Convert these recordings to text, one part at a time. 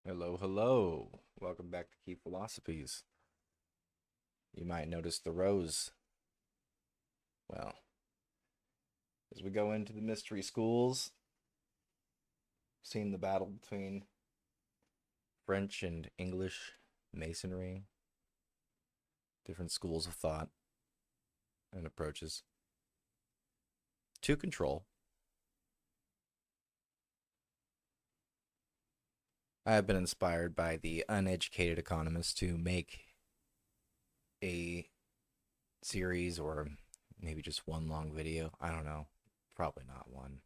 Hello, hello. Welcome back to Key Philosophies. You might notice the rose. Well, as we go into the mystery schools, seeing the battle between French and English masonry, different schools of thought and approaches to control. I have been inspired by the uneducated economists to make a series or maybe just one long video. I don't know. Probably not one.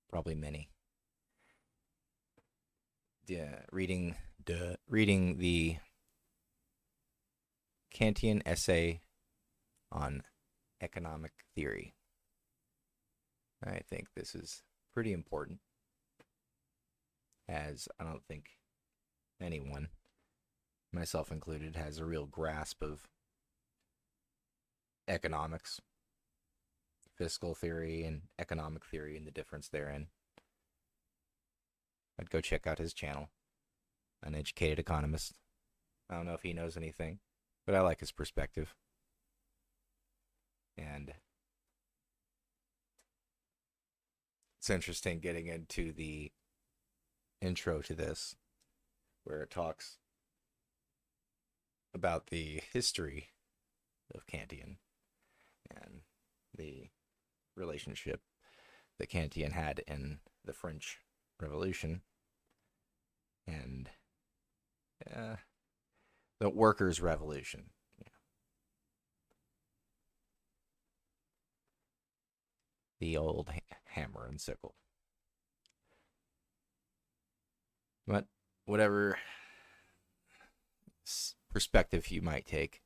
Probably many. Yeah, reading the Cantillon essay on economic theory. I think this is pretty important, as I don't think anyone, myself included, has a real grasp of economics, fiscal theory, and economic theory and the difference therein. I'd go check out his channel, Uneducated Economist. I don't know if he knows anything, but I like his perspective. And it's interesting getting into the intro to this, where it talks about the history of Cantillon and the relationship that Cantillon had in the French Revolution and the Workers' Revolution. Yeah. The old hammer and sickle. But whatever perspective you might take,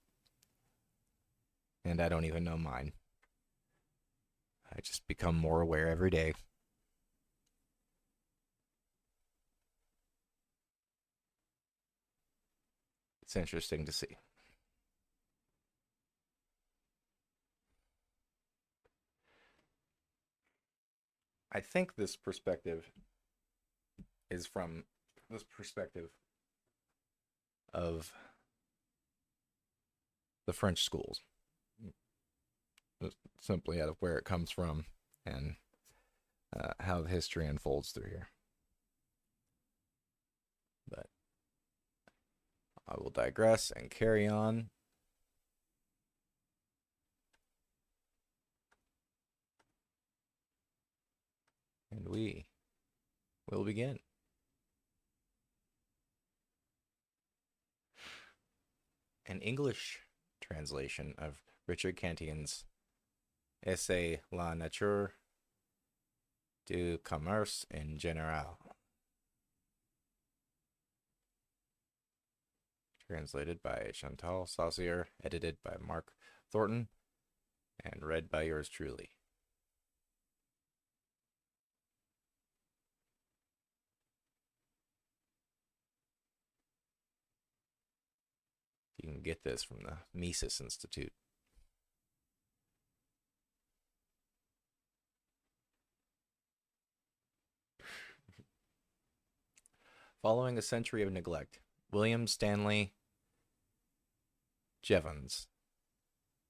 and I don't even know mine, I just become more aware every day. It's interesting to see. I think this perspective is from this perspective of the French schools, simply out of where it comes from and how the history unfolds through here. But I will digress and carry on. And we will begin. An English translation of Richard Cantillon's essay La Nature du Commerce en Général, translated by Chantal Saucier, edited by Mark Thornton, and read by yours truly. You can get this from the Mises Institute. Following a century of neglect, William Stanley Jevons,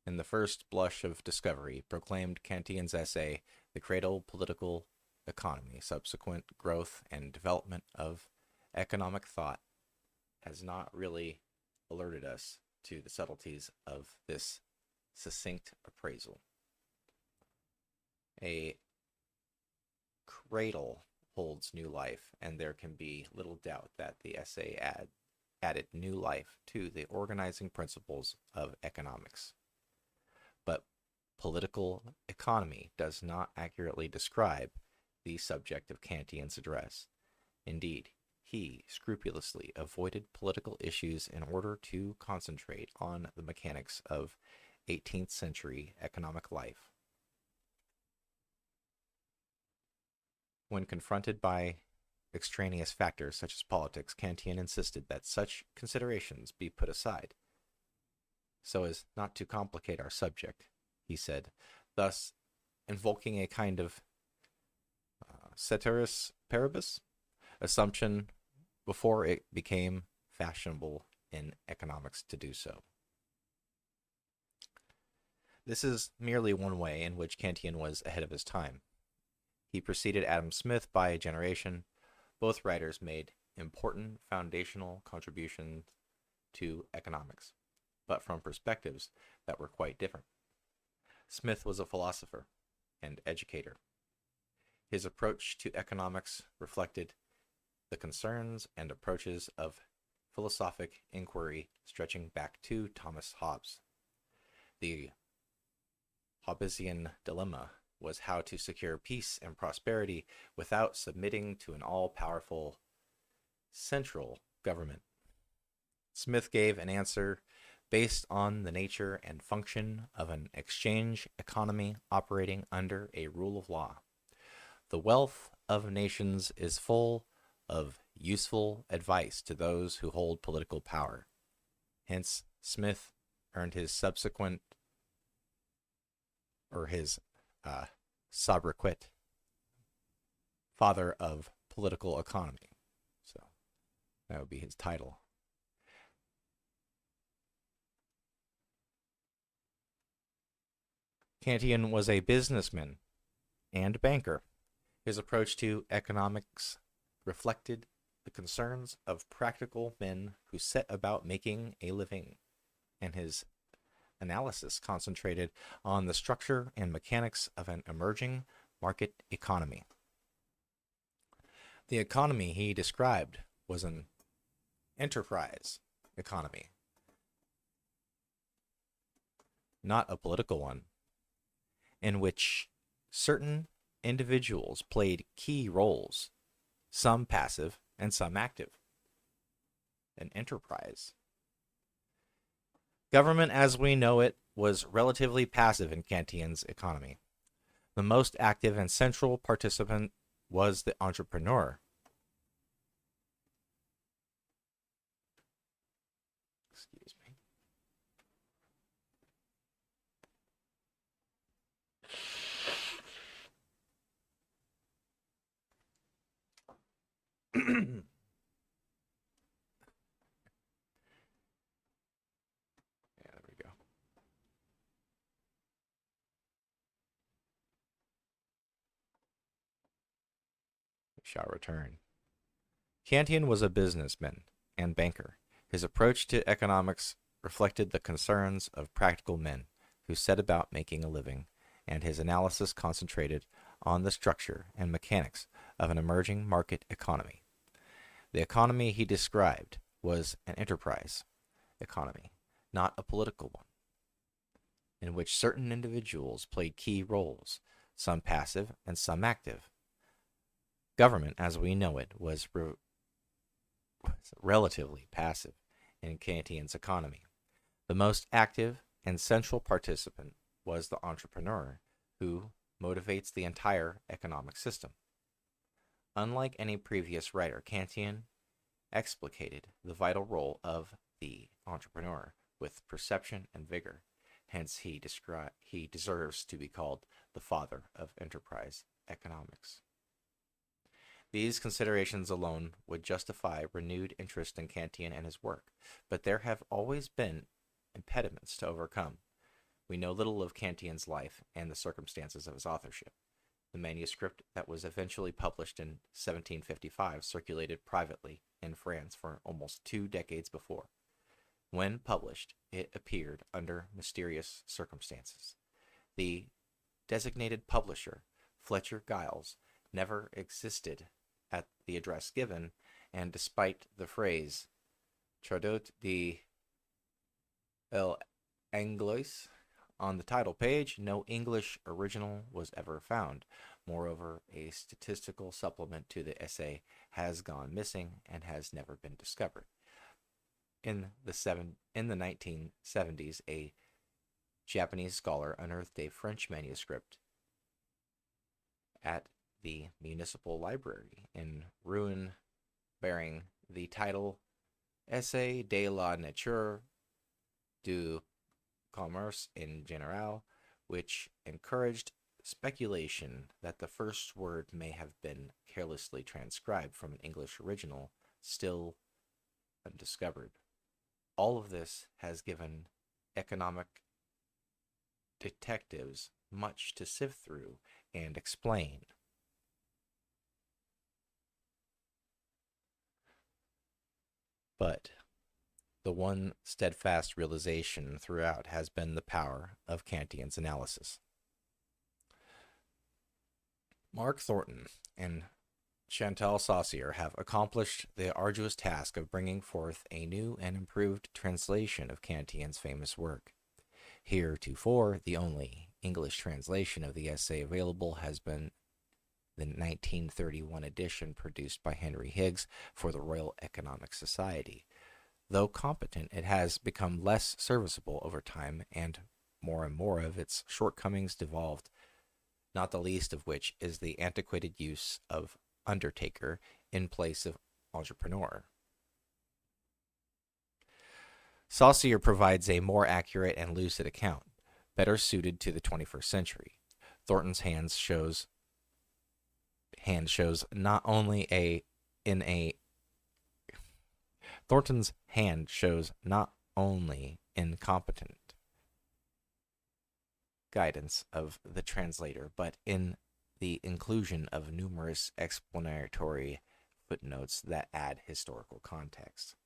in the first blush of discovery, proclaimed Cantillon's essay the cradle political economy. Subsequent growth and development of economic thought has not really alerted us to the subtleties of this succinct appraisal. A cradle holds new life, and there can be little doubt that the essay added new life to the organizing principles of economics. But political economy does not accurately describe the subject of Cantillon's address. Indeed, he scrupulously avoided political issues in order to concentrate on the mechanics of 18th century economic life. When confronted by extraneous factors such as politics, Cantillon insisted that such considerations be put aside, so as not to complicate our subject, he said, thus invoking a kind of ceteris paribus assumption before it became fashionable in economics to do so. This is merely one way in which Cantillon was ahead of his time. He preceded Adam Smith by a generation. Both writers made important foundational contributions to economics, but from perspectives that were quite different. Smith was a philosopher and educator. His approach to economics reflected the concerns and approaches of philosophic inquiry stretching back to Thomas Hobbes. The Hobbesian dilemma was how to secure peace and prosperity without submitting to an all-powerful central government. Smith gave an answer based on the nature and function of an exchange economy operating under a rule of law. The wealth of nations is full of useful advice to those who hold political power. Hence, Smith earned his subsequent, or his sobriquet, father of political economy. So that would be his title. Cantillon was a businessman and banker. His approach to economics reflected the concerns of practical men who set about making a living, and his analysis concentrated on the structure and mechanics of an emerging market economy. The economy he described was an enterprise economy, not a political one, in which certain individuals played key roles, some passive and some active. An enterprise. Government as we know it was relatively passive in Cantillon's economy. The most active and central participant was the entrepreneur. Excuse me. Yeah, there we go. We shall return. Cantillon was a businessman and banker. His approach to economics reflected the concerns of practical men who set about making a living, and his analysis concentrated on the structure and mechanics of an emerging market economy. The economy he described was an enterprise economy, not a political one, in which certain individuals played key roles, some passive and some active. Government, as we know it, was relatively passive in Cantillon's economy. The most active and central participant was the entrepreneur, who motivates the entire economic system. Unlike any previous writer, Cantillon explicated the vital role of the entrepreneur with perception and vigor. Hence, he deserves to be called the father of enterprise economics. These considerations alone would justify renewed interest in Cantillon and his work, but there have always been impediments to overcome. We know little of Cantillon's life and the circumstances of his authorship. The manuscript that was eventually published in 1755 circulated privately in France for almost 2 decades before. When published, it appeared under mysterious circumstances. The designated publisher, Fletcher Giles, never existed at the address given, and despite the phrase Traduit de l'Anglois on the title page, no English original was ever found. Moreover, a statistical supplement to the essay has gone missing and has never been discovered. In the 1970s, a Japanese scholar unearthed a French manuscript at the municipal library in Rouen bearing the title Essai de la nature du commerce en général, which encouraged speculation that the first word may have been carelessly transcribed from an English original still undiscovered. All of this has given economic detectives much to sift through and explain. But the one steadfast realization throughout has been the power of Cantillon's analysis. Mark Thornton and Chantal Saussure have accomplished the arduous task of bringing forth a new and improved translation of Cantillon's famous work. Heretofore, the only English translation of the essay available has been the 1931 edition produced by Henry Higgs for the Royal Economic Society. Though competent, it has become less serviceable over time, and more of its shortcomings devolved, not the least of which is the antiquated use of undertaker in place of entrepreneur. Saussure provides a more accurate and lucid account, better suited to the 21st century. Thornton's hand shows not only incompetent guidance of the translator, but in the inclusion of numerous explanatory footnotes that add historical context.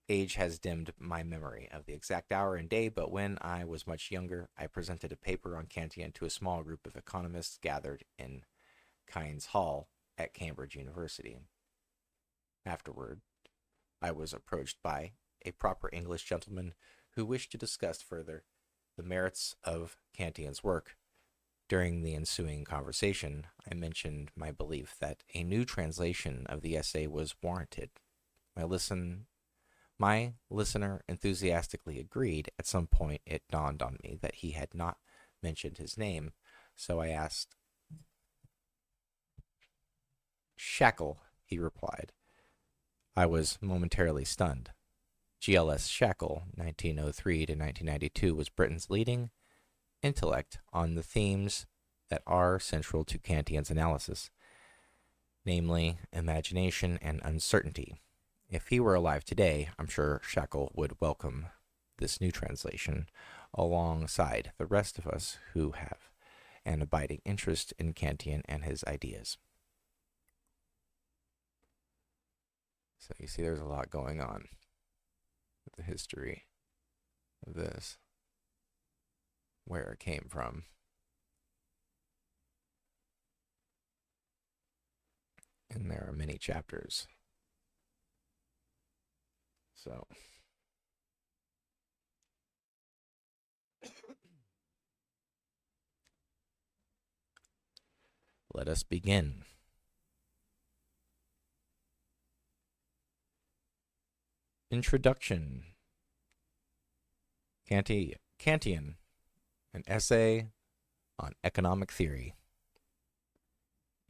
Age has dimmed my memory of the exact hour and day, but when I was much younger, I presented a paper on Cantillon to a small group of economists gathered in Keynes Hall at Cambridge University. Afterward, I was approached by a proper English gentleman who wished to discuss further the merits of Cantillon's work. During the ensuing conversation, I mentioned my belief that a new translation of the essay was warranted. My listener enthusiastically agreed. At some point, it dawned on me that he had not mentioned his name, so I asked. Shackle, he replied. I was momentarily stunned. G.L.S. Shackle, 1903 to 1992, was Britain's leading intellect on the themes that are central to Cantillon's analysis, namely imagination and uncertainty. If he were alive today, I'm sure Shackle would welcome this new translation alongside the rest of us who have an abiding interest in Cantillon and his ideas. So you see there's a lot going on with the history of this, where it came from. And there are many chapters. So let us begin. Introduction. Cantillon, an essay on economic theory.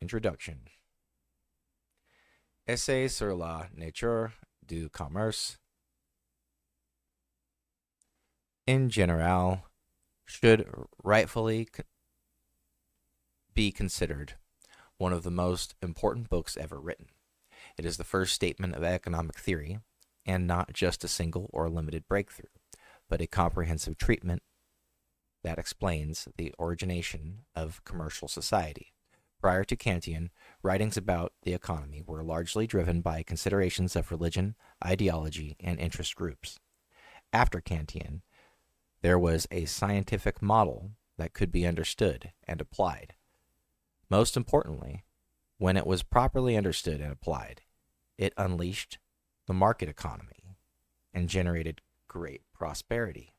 Introduction. Essai sur la nature du commerce, in general, should rightfully be considered one of the most important books ever written. It is the first statement of economic theory, and not just a single or limited breakthrough, but a comprehensive treatment that explains the origination of commercial society. Prior to Cantillon, writings about the economy were largely driven by considerations of religion, ideology, and interest groups. After Cantillon, there was a scientific model that could be understood and applied. Most importantly, when it was properly understood and applied, it unleashed the market economy and generated great prosperity,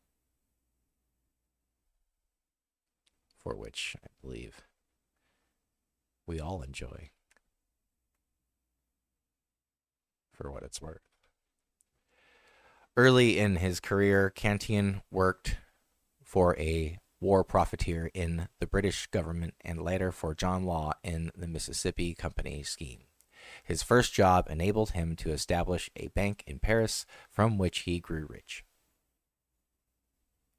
for which I believe we all enjoy, for what it's worth. Early in his career, Cantillon worked for a war profiteer in the British government and later for John Law in the Mississippi Company scheme. His first job enabled him to establish a bank in Paris from which he grew rich.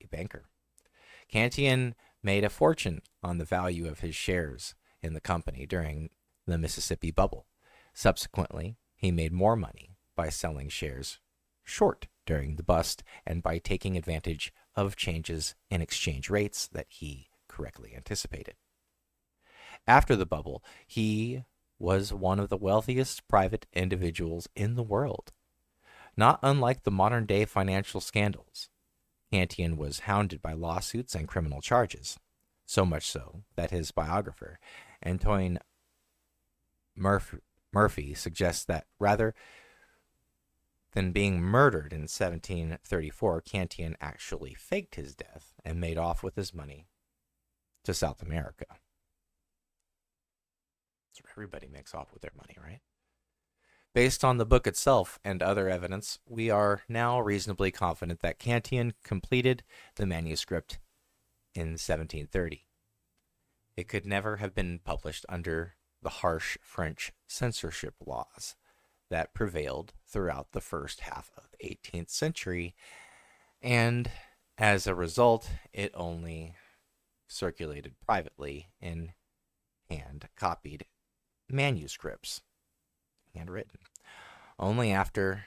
A banker. Cantillon made a fortune on the value of his shares in the company during the Mississippi bubble. Subsequently, he made more money by selling shares short during the bust and by taking advantage of changes in exchange rates that he correctly anticipated. After the bubble, he was one of the wealthiest private individuals in the world. Not unlike the modern day financial scandals, Cantillon was hounded by lawsuits and criminal charges, so much so that his biographer, Antoine Murphy, suggests that rather than being murdered in 1734, Cantillon actually faked his death and made off with his money to South America. So everybody makes off with their money, right? Based on the book itself and other evidence, we are now reasonably confident that Cantillon completed the manuscript in 1730. It could never have been published under the harsh French censorship laws that prevailed throughout the first half of the 18th century, and as a result, it only circulated privately in hand-copied manuscripts, handwritten. Only after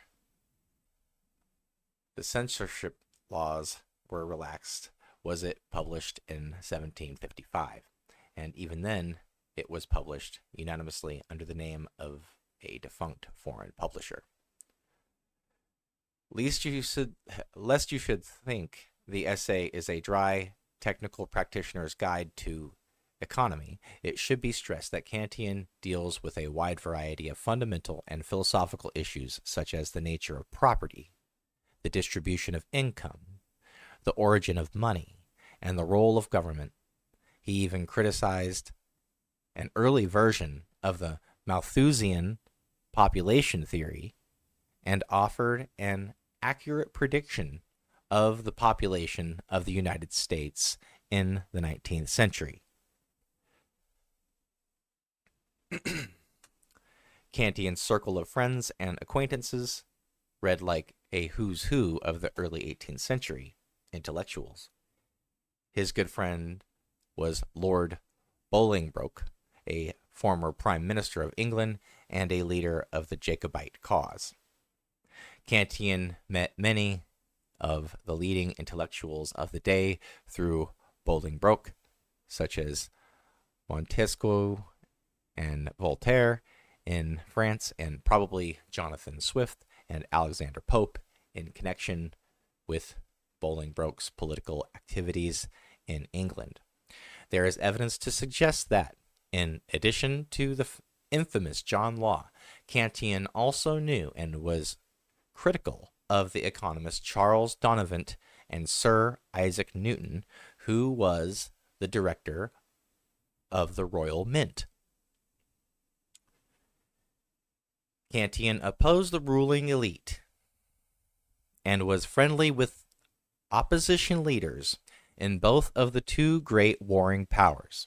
the censorship laws were relaxed was it published in 1755, and even then, it was published unanimously under the name of a defunct foreign publisher. Lest you should think the essay is a dry, technical practitioner's guide to economy, it should be stressed that Cantillon deals with a wide variety of fundamental and philosophical issues such as the nature of property, the distribution of income, the origin of money, and the role of government. He even criticized an early version of the Malthusian population theory and offered an accurate prediction of the population of the United States in the 19th century. Cantillon's circle of friends and acquaintances read like a who's who of the early 18th century intellectuals. His good friend was Lord Bolingbroke, a former Prime Minister of England and a leader of the Jacobite cause. Cantillon met many of the leading intellectuals of the day through Bolingbroke, such as Montesquieu and Voltaire in France, and probably Jonathan Swift and Alexander Pope in connection with Bolingbroke's political activities in England. There is evidence to suggest that, in addition to the infamous John Law, Cantillon also knew and was critical of the economists Charles Donavant and Sir Isaac Newton, who was the director of the Royal Mint. Cantillon opposed the ruling elite and was friendly with opposition leaders in both of the two great warring powers,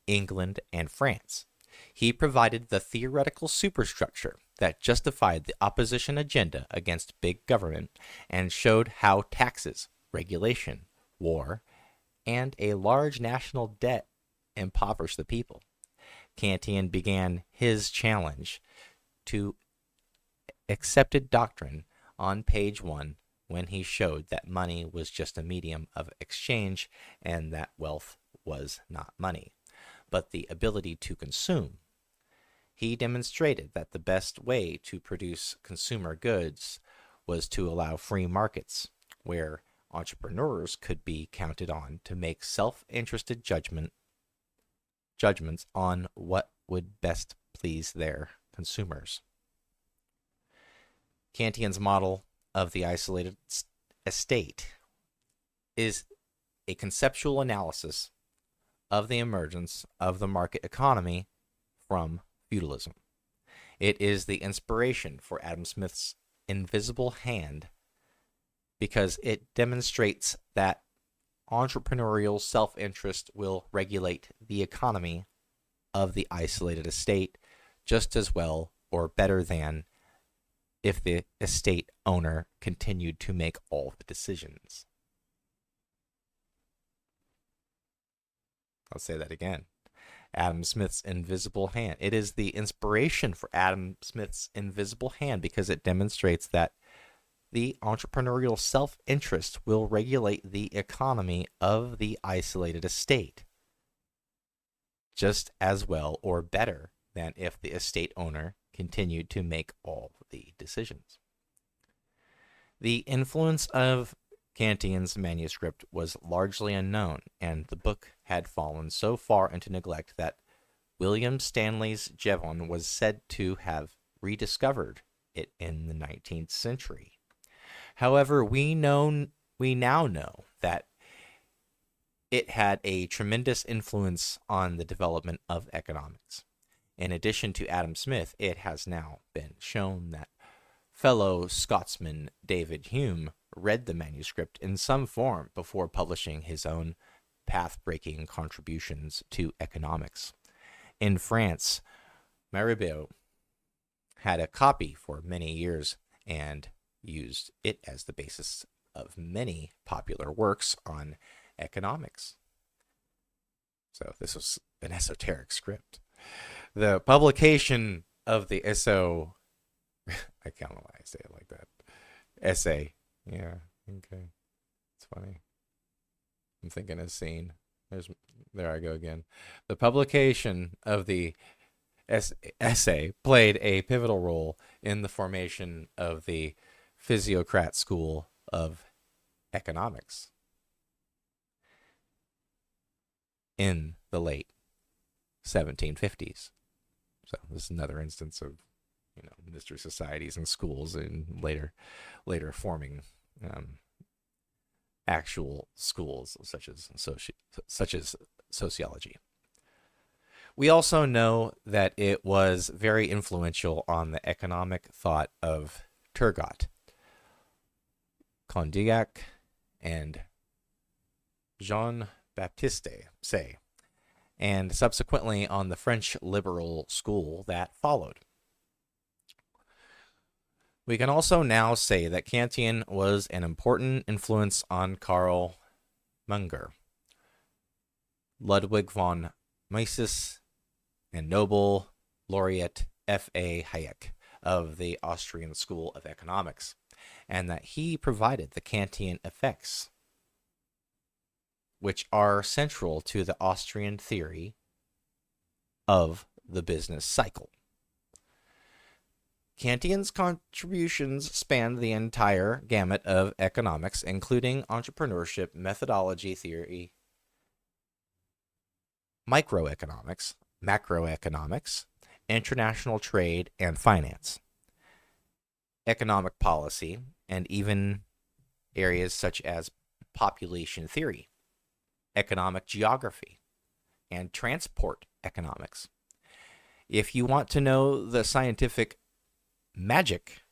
England and France. He provided the theoretical superstructure that justified the opposition agenda against big government and showed how taxes, regulation, war, and a large national debt impoverished the people. Cantillon began his challenge to accepted doctrine on page 1 when he showed that money was just a medium of exchange and that wealth was not money, but the ability to consume. He demonstrated that the best way to produce consumer goods was to allow free markets, where entrepreneurs could be counted on to make self-interested judgments on what would best please their consumers. Cantillon's model of the isolated estate is a conceptual analysis of the emergence of the market economy from feudalism. It is the inspiration for Adam Smith's Invisible Hand because it demonstrates that entrepreneurial self-interest will regulate the economy of the isolated estate just as well or better than if the estate owner continued to make all the decisions. I'll say that again. Adam Smith's invisible hand. It is the inspiration for Adam Smith's invisible hand because it demonstrates that the entrepreneurial self-interest will regulate the economy of the isolated estate just as well or better than if the estate owner continued to make all the decisions. The influence of Cantillon's manuscript was largely unknown, and the book had fallen so far into neglect that William Stanley's Jevon was said to have rediscovered it in the 19th century. However, we now know that it had a tremendous influence on the development of economics. In addition to Adam Smith, it has now been shown that fellow Scotsman David Hume read the manuscript in some form before publishing his own path-breaking contributions to economics. In France, Mirabeau had a copy for many years and used it as the basis of many popular works on economics. So this was an esoteric script. The publication of the I can't know why I say it like that. Essay. Yeah, okay. It's funny. I'm thinking a scene. There I go again. The publication of the essay played a pivotal role in the formation of the physiocrat school of economics in the late 1750s. So this is another instance of, mystery societies and schools, and later forming actual schools such as sociology. We also know that it was very influential on the economic thought of Turgot, Condillac, and Jean-Baptiste Say, and subsequently on the French liberal school that followed. We can also now say that Cantillon was an important influence on Karl Munger, Ludwig von Mises, and Nobel laureate F.A. Hayek of the Austrian School of Economics, and that he provided the Cantillon effects, which are central to the Austrian theory of the business cycle. Cantillon's contributions spanned the entire gamut of economics, including entrepreneurship, methodology theory, microeconomics, macroeconomics, international trade and finance, economic policy, and even areas such as population theory, economic geography, and transport economics. If you want to know the scientific magic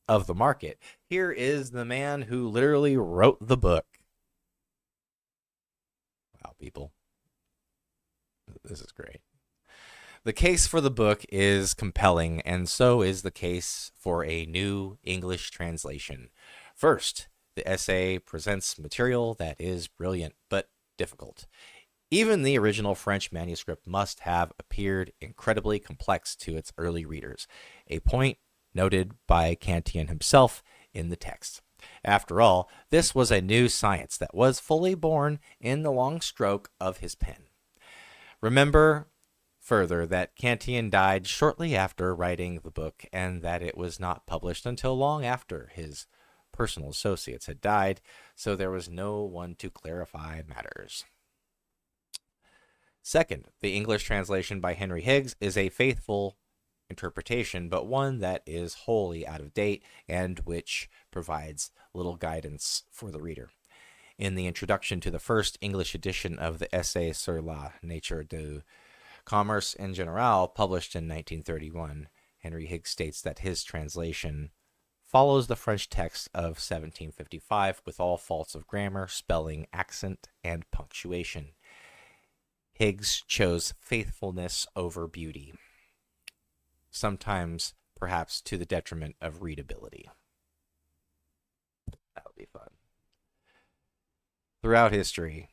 of the market, here is the man who literally wrote the book. Wow, people. This is great. The case for the book is compelling, and so is the case for a new English translation. First, the essay presents material that is brilliant but difficult. Even the original French manuscript must have appeared incredibly complex to its early readers, a point noted by Cantillon himself in the text. After all, this was a new science that was fully born in the long stroke of his pen. Remember further that Cantillon died shortly after writing the book, and that it was not published until long after his personal associates had died, so there was no one to clarify matters. Second, the English translation by Henry Higgs is a faithful interpretation, but one that is wholly out of date and which provides little guidance for the reader. In the introduction to the first English edition of the Essai sur la nature du commerce en général, published in 1931, Henry Higgs states that his translation follows the French text of 1755 with all faults of grammar, spelling, accent, and punctuation. Higgs chose faithfulness over beauty, sometimes perhaps to the detriment of readability. That would be fun. Throughout history,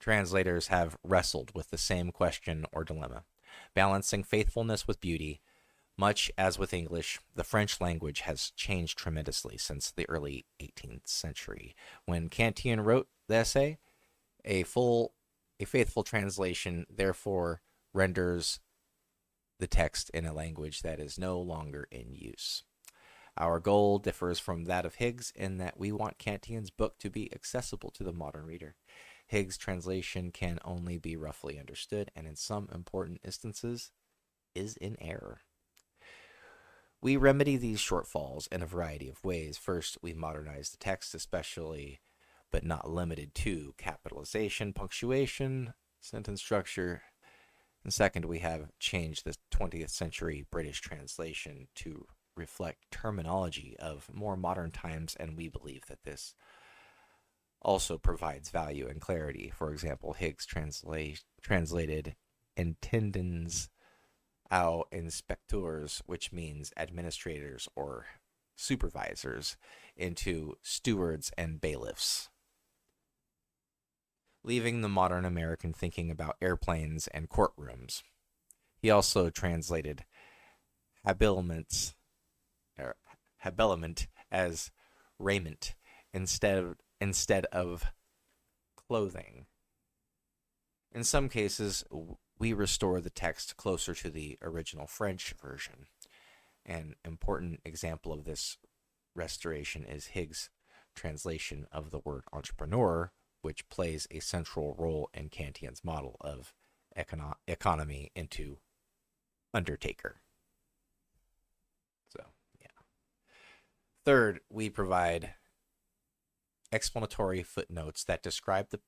translators have wrestled with the same question or dilemma, balancing faithfulness with beauty. Much as with English, the French language has changed tremendously since the early 18th century. When Cantillon wrote the essay, a faithful translation therefore renders the text in a language that is no longer in use. Our goal differs from that of Higgs in that we want Cantillon's book to be accessible to the modern reader. Higgs' translation can only be roughly understood, and in some important instances is in error. We remedy these shortfalls in a variety of ways. First, we modernize the text, especially but not limited to capitalization, punctuation, sentence structure. And second, we have changed the 20th century British translation to reflect terminology of more modern times, and we believe that this also provides value and clarity. For example, Higgs translated intendants aux inspecteurs, which means administrators or supervisors, into stewards and bailiffs, leaving the modern American thinking about airplanes and courtrooms. He also translated habiliments, habiliment as raiment instead of clothing. In some cases, we restore the text closer to the original French version. An important example of this restoration is Higgs' translation of the word entrepreneur, which plays a central role in Cantillon's model of economy, into undertaker. So, yeah. Third, we provide explanatory footnotes that describe the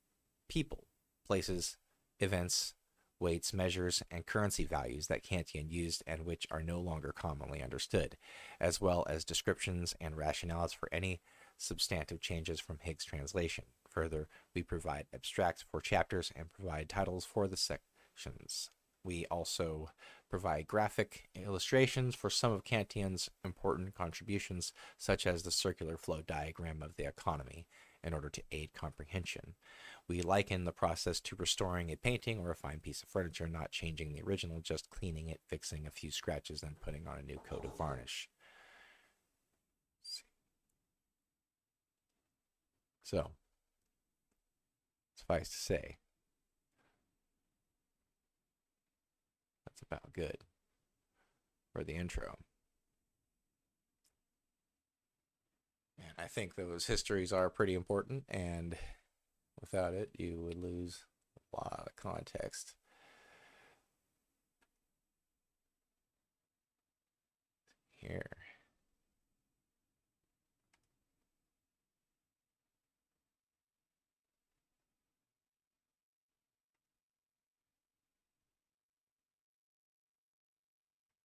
people, places, events, weights, measures, and currency values that Cantillon used and which are no longer commonly understood, as well as descriptions and rationales for any substantive changes from Higgs' translation. Further, we provide abstracts for chapters and provide titles for the sections. We also provide graphic illustrations for some of Cantillon's important contributions, such as the circular flow diagram of the economy, in order to aid comprehension. We liken the process to restoring a painting or a fine piece of furniture, not changing the original, just cleaning it, fixing a few scratches, and putting on a new coat of varnish. So, suffice to say, that's about good for the intro. And I think those histories are pretty important, and without it, you would lose a lot of context. Here.